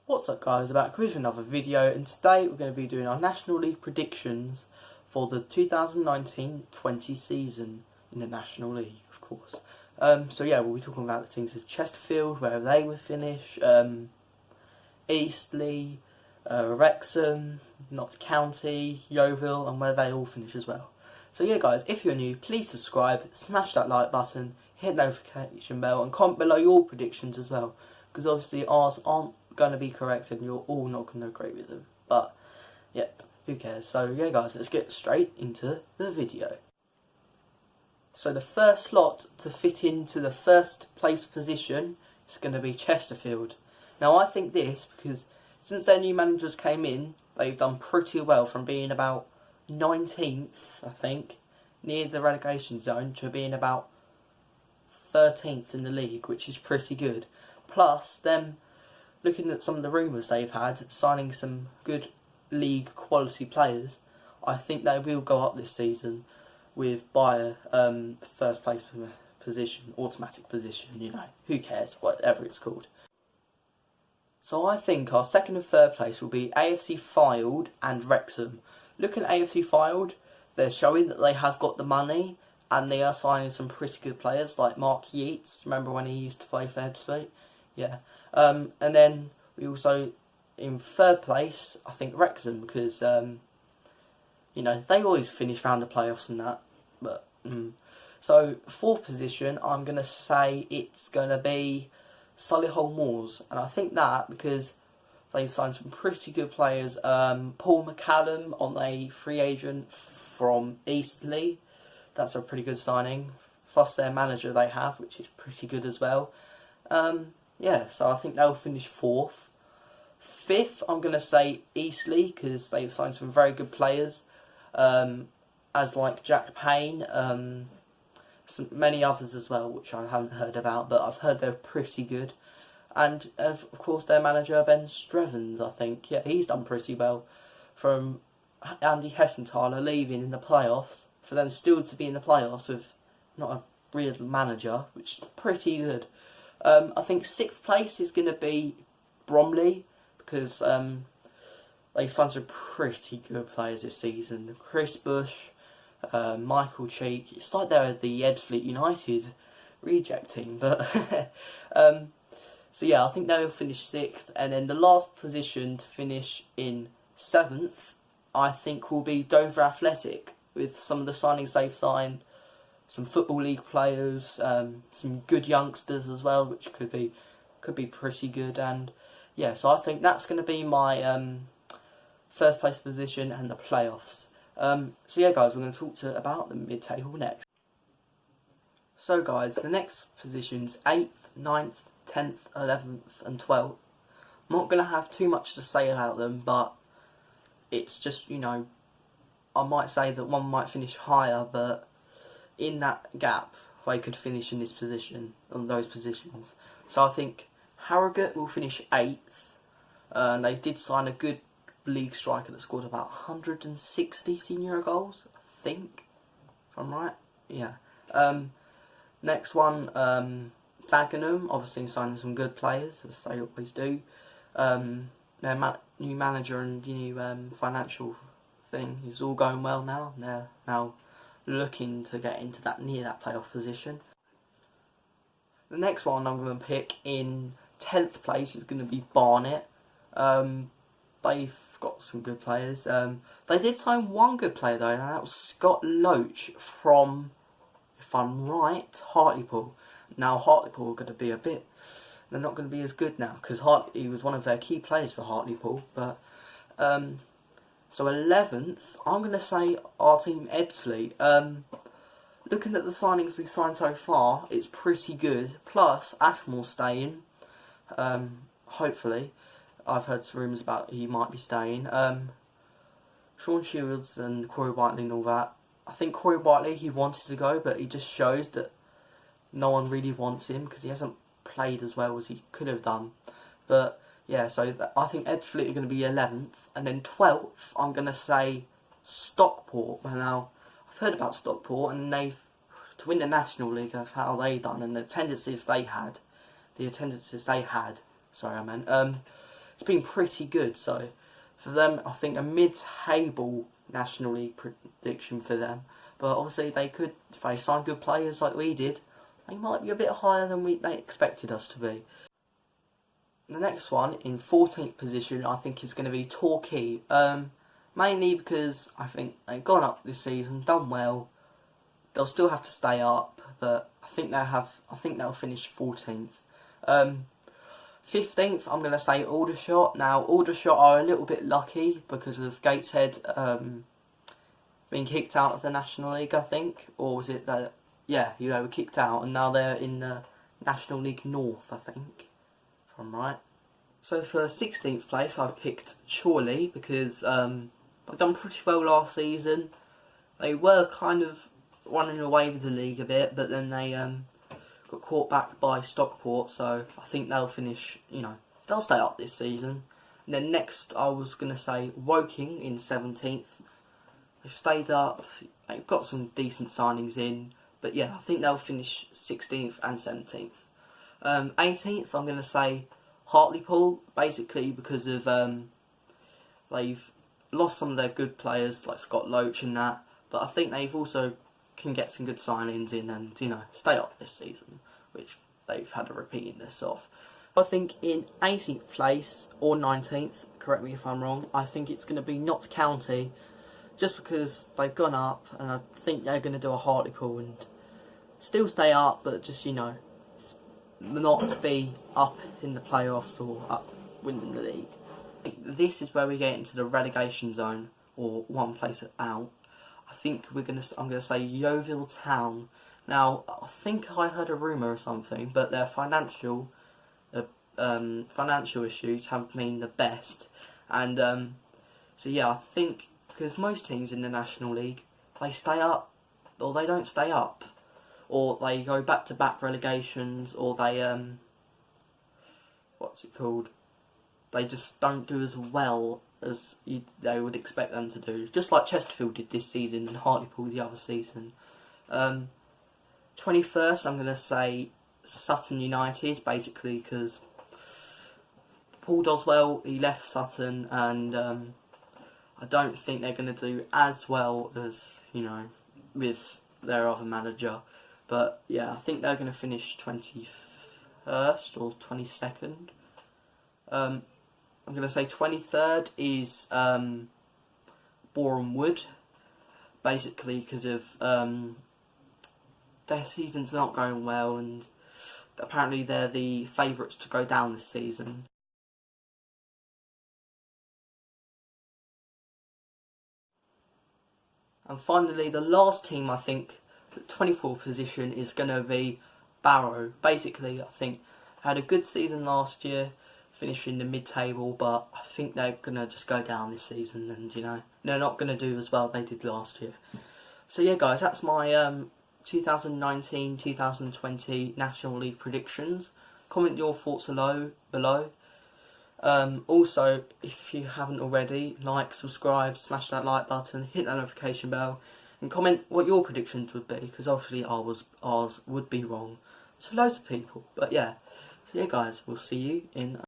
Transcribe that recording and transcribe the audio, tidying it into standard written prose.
What's up guys, back with another video, and today we're going to be doing our National League predictions for the 2019-20 season in the National League, of course. So yeah, we'll be talking about the teams of Chesterfield, where they will finish, Eastleigh, Wrexham, Notts County, Yeovil, and where they all finish as well. So yeah guys, if you're new, please subscribe, smash that like button, hit the notification bell, and comment below your predictions as well, because obviously ours aren't going to be correct and you're all not going to agree with them. But yeah, who cares? So yeah guys, let's get straight into the video. So the first slot to fit into the first place position is going to be Chesterfield. Now I think this because since their new managers came in, they've done pretty well from being about 19th, I think, near the relegation zone, to being about 13th in the league, which is pretty good. Plus, them looking at some of the rumours they've had, signing some good league quality players, I think they will go up this season by a first place position, automatic position, you know, who cares, whatever it's called. So I think our second and third place will be AFC Fylde and Wrexham. Looking at AFC Fylde, they're showing that they have got the money and they are signing some pretty good players like Mark Yeats. Remember when he used to play for Ebbsfleet? Yeah. And then we also, in third place, I think Wrexham, because, you know, they always finish round the playoffs and that. But So, fourth position, I'm going to say it's going to be Solihull Moors. And I think that because they've signed some pretty good players. Paul McCallum on a free agent from Eastleigh. That's a pretty good signing. Plus their manager they have, which is pretty good as well. Yeah, so I think they'll finish fourth. Fifth, I'm going to say Eastleigh, because they've signed some very good players. As like Jack Payne, many others as well, which I haven't heard about, but I've heard they're pretty good. And of course their manager, Ben Strevens, I think. Yeah, he's done pretty well from Andy Hessenthaler leaving in the playoffs, for them still to be in the playoffs with not a real manager, which is pretty good. I think sixth place is going to be Bromley, because they've signed some pretty good players this season. Chris Bush, Michael Cheek. It's like they're the Ebbsfleet United rejecting, but so yeah, I think they'll finish sixth, and then the last position to finish in seventh, I think, will be Dover Athletic, with some of the signings they've signed, some Football League players, some good youngsters as well, which could be pretty good. And yeah, so I think that's going to be my first place position and the playoffs. So yeah guys, we're going to talk about the mid-table next. So guys, the next positions, 8th, 9th, 10th, 11th and 12th. I'm not going to have too much to say about them, but it's just, you know, I might say that one might finish higher, but in that gap they could finish in this position, on those positions. So I think Harrogate will finish 8th, and they did sign a good league striker that scored about 160 senior goals, I think, if I'm right. Yeah. Next one, Dagenham, obviously signing some good players, as they always do. Their new manager and new financial thing is all going well now. They're now looking to get into that playoff position. The next one I'm going to pick in 10th place is going to be Barnet. They've got some good players. They did sign one good player though, and that was Scott Loach from, if I'm right, Hartlepool. Now Hartlepool are going to be they're not going to be as good now, because he was one of their key players for Hartlepool. But so 11th, I'm going to say our team Ebbsfleet. Looking at the signings we've signed so far, it's pretty good. Plus Ashmore's staying, hopefully. I've heard some rumours about he might be staying. Sean Shields and Corey Whiteley and all that. I think Corey Whiteley, he wanted to go, but he just shows that no one really wants him because he hasn't played as well as he could have done. But yeah, so I think Ebbsfleet are going to be 11th, and then 12th I'm going to say Stockport. Now I've heard about Stockport, and to win the National League, of how they done and the attendances they had. Sorry, I meant it's been pretty good. So for them, I think a mid-table National League prediction for them. But obviously if they sign good players like we did, they might be a bit higher than they expected us to be. The next one, in 14th position, I think is going to be Torquay. Mainly because I think they've gone up this season, done well. They'll still have to stay up, but I think they'll finish 14th. 15th, I'm going to say Aldershot. Now, Aldershot are a little bit lucky because of Gateshead being kicked out of the National League, I think. Or was it that... Yeah, they were kicked out, and now they're in the National League North, I think, if I'm right. So for 16th place, I've picked Chorley because they've done pretty well last season. They were kind of running away with the league a bit, but then they got caught back by Stockport, so I think they'll finish, they'll stay up this season. And then next, I was going to say Woking in 17th. They've stayed up, they've got some decent signings in, but yeah, I think they'll finish 16th and 17th. 18th, I'm going to say Hartlepool, basically because of they've lost some of their good players like Scott Loach and that, but I think they've also can get some good signings in and stay up this season, which they've had a repeating this of. I think in 18th place or 19th, correct me if I'm wrong, I think it's going to be Notts County, just because they've gone up and I think they're going to do a Hartlepool and still stay up, but just not be up in the playoffs or up winning the league. I think this is where we get into the relegation zone, or one place out. I think I'm gonna say Yeovil Town. Now I think I heard a rumour or something, but their financial issues haven't been the best, and so yeah, I think because most teams in the National League, they stay up or they don't stay up, or they go back-to-back relegations, or they they just don't do as well as they would expect them to do. Just like Chesterfield did this season and Hartlepool the other season. 21st, I'm going to say Sutton United, basically because Paul Doswell, he left Sutton, and I don't think they're going to do as well as, with their other manager. But yeah, I think they're going to finish 21st or 22nd. I'm going to say 23rd is Boreham Wood, basically because of their season's not going well, and apparently they're the favourites to go down this season. And finally, the last team, I think, the 24th position is going to be Barrow. Basically, I think they had a good season last year, finishing the mid-table, but I think they're going to just go down this season, and they're not going to do as well they did last year. So yeah guys, that's my 2019-2020 National League predictions. Comment your thoughts below. Also, if you haven't already, like, subscribe, smash that like button, hit that notification bell, and comment what your predictions would be, because obviously ours would be wrong to loads of people. But yeah, so yeah guys, we'll see you in